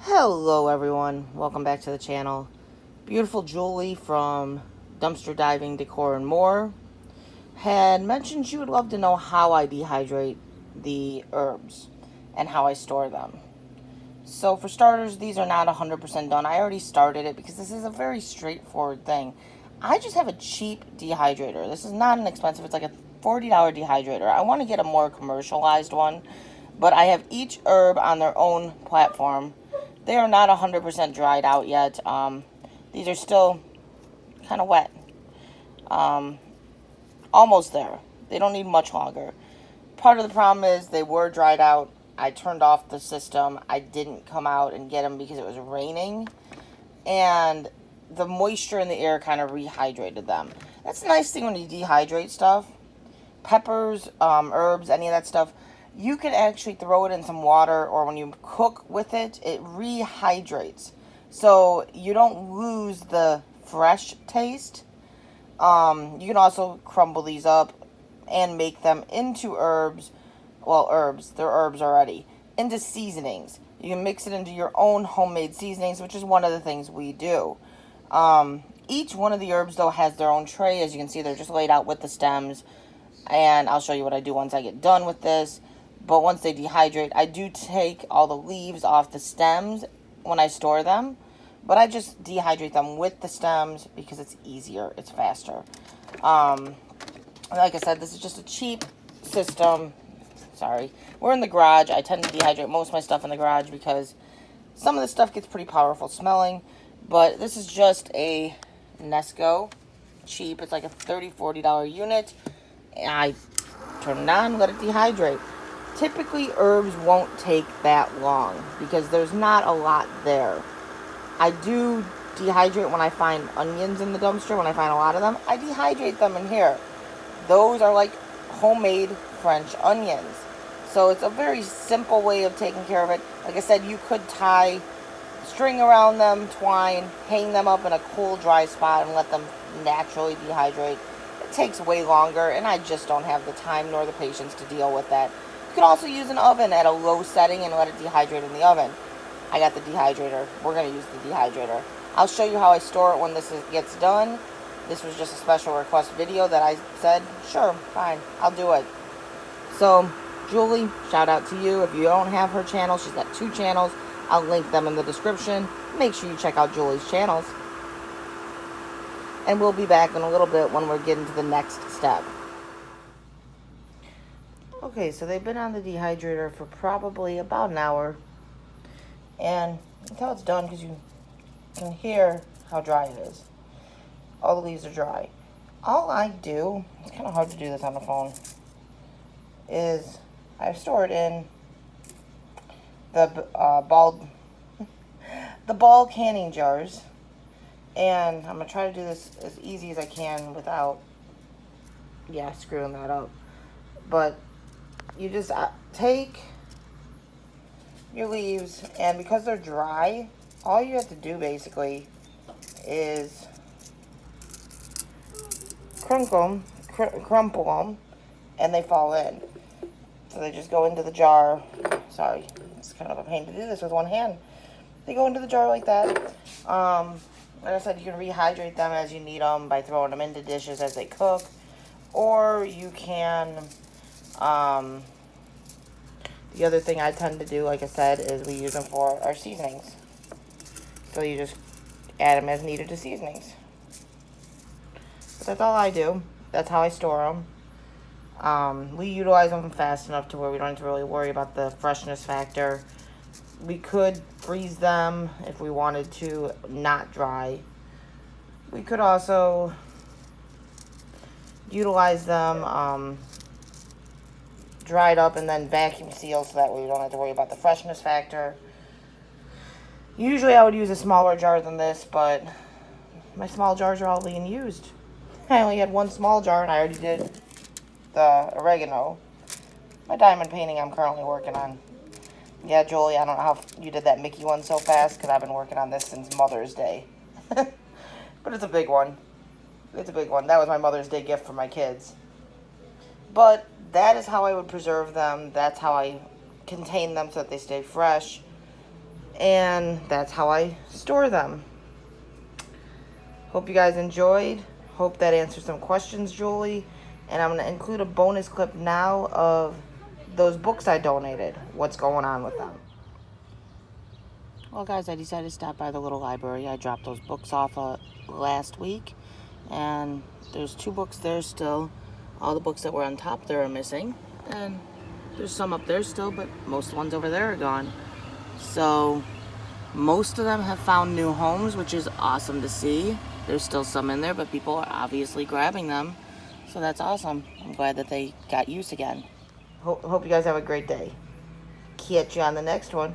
Hello everyone, welcome back to the channel. Beautiful Julie from Dumpster Diving Decor and More had mentioned she would love to know how I dehydrate the herbs and how I store them. So for starters, these are not 100% done. I already started it because this is a very straightforward thing. I just have a cheap dehydrator. This is not an expensive, it's like a $40 dehydrator. I want to get a more commercialized one, but I have each herb on their own platform. They are not 100% dried out yet. These are still kind of wet. Almost there. They don't need much longer. Part of the problem is they were dried out. I turned off the system. I didn't come out and get them because it was raining. And the moisture in the air kind of rehydrated them. That's the nice thing when you dehydrate stuff. Peppers, herbs, any of that stuff. You can actually throw it in some water, or when you cook with it, it rehydrates. So you don't lose the fresh taste. You can also crumble these up and make them into herbs. Well, herbs. They're herbs already. Into seasonings. You can mix it into your own homemade seasonings, which is one of the things we do. Each one of the herbs, though, has their own tray. As you can see, they're just laid out with the stems. And I'll show you what I do once I get done with this. But once they dehydrate, I do take all the leaves off the stems when I store them. But I just dehydrate them with the stems because it's easier. It's faster. Like I said, this is just a cheap system. Sorry. We're in the garage. I tend to dehydrate most of my stuff in the garage because some of the stuff gets pretty powerful smelling. But this is just a Nesco. Cheap. It's like a $30, $40 unit. And I turn it on, let it dehydrate. Typically, herbs won't take that long because there's not a lot there. I do dehydrate when I find onions in the dumpster, when I find a lot of them. I dehydrate them in here. Those are like homemade French onions. So it's a very simple way of taking care of it. Like I said, you could tie string around them, twine, hang them up in a cool, dry spot and let them naturally dehydrate. It takes way longer, and I just don't have the time nor the patience to deal with that. You can also use an oven at a low setting and let it dehydrate in the oven. I got the dehydrator. We're going to use the dehydrator. I'll show you how I store it when this gets done. This was just a special request video that I said, sure, fine, I'll do it. So, Julie, shout out to you. If you don't have her channel, she's got 2 channels. I'll link them in the description. Make sure you check out Julie's channels. And we'll be back in a little bit when we're getting to the next step. Okay, so they've been on the dehydrator for probably about an hour. And until it's done, because you can hear how dry it is. All the leaves are dry. All I do, it's kind of hard to do this on the phone, is I store it in the ball canning jars. And I'm going to try to do this as easy as I can without, screwing that up. But you just take your leaves, and because they're dry, all you have to do basically is crumple them, and they fall in. So they just go into the jar. Sorry, it's kind of a pain to do this with one hand. They go into the jar like that. Like I said, you can rehydrate them as you need them by throwing them into dishes as they cook. Or you can, the other thing I tend to do, like I said, is we use them for our seasonings. So you just add them as needed to seasonings. But that's all I do. That's how I store them. We utilize them fast enough to where we don't have to really worry about the freshness factor. We could freeze them if we wanted to, not dry. We could also utilize them dried up and then vacuum seal so that way we don't have to worry about the freshness factor. Usually I would use a smaller jar than this, but my small jars are all being used. I only had one small jar and I already did the oregano. My diamond painting I'm currently working on. Yeah, Julie, I don't know how you did that Mickey one so fast because I've been working on this since Mother's Day. But it's a big one. It's a big one. That was my Mother's Day gift for my kids. But that is how I would preserve them. That's how I contain them so that they stay fresh. and that's how I store them. Hope you guys enjoyed. Hope that answered some questions, Julie. And I'm going to include a bonus clip now of those books I donated. What's going on with them. Well, guys, I decided to stop by the little library. I dropped those books off last week. And there's 2 books there still. All the books that were on top there are missing. And there's some up there still, but most ones over there are gone. So most of them have found new homes, which is awesome to see. There's still some in there, but people are obviously grabbing them. So that's awesome. I'm glad that they got use again. Hope you guys have a great day. Catch you on the next one.